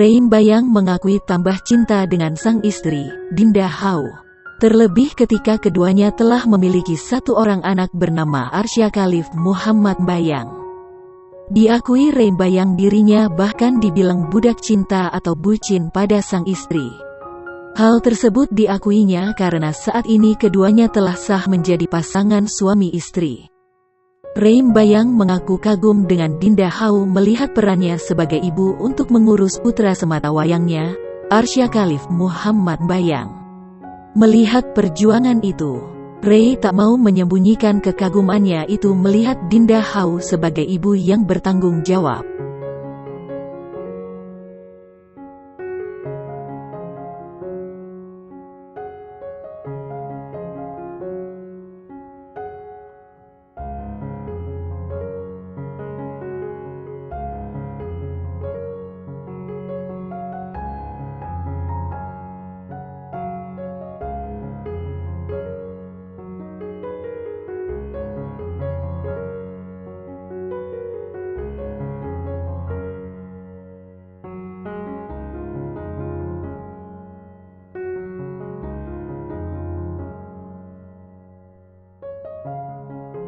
Reim Bayang mengakui tambah cinta dengan sang istri, Dinda Hau. Terlebih ketika keduanya telah memiliki satu orang anak bernama Arsya Khalif Muhammad Bayang. Diakui Reim Bayang dirinya bahkan dibilang budak cinta atau bucin pada sang istri. Hal tersebut diakuinya karena saat ini keduanya telah sah menjadi pasangan suami istri. Reim Bayang mengaku kagum dengan Dinda Hau melihat perannya sebagai ibu untuk mengurus putra sematawayangnya, Arsya Khalif Muhammad Bayang. Melihat perjuangan itu, Rei tak mau menyembunyikan kekagumannya itu melihat Dinda Hau sebagai ibu yang bertanggung jawab.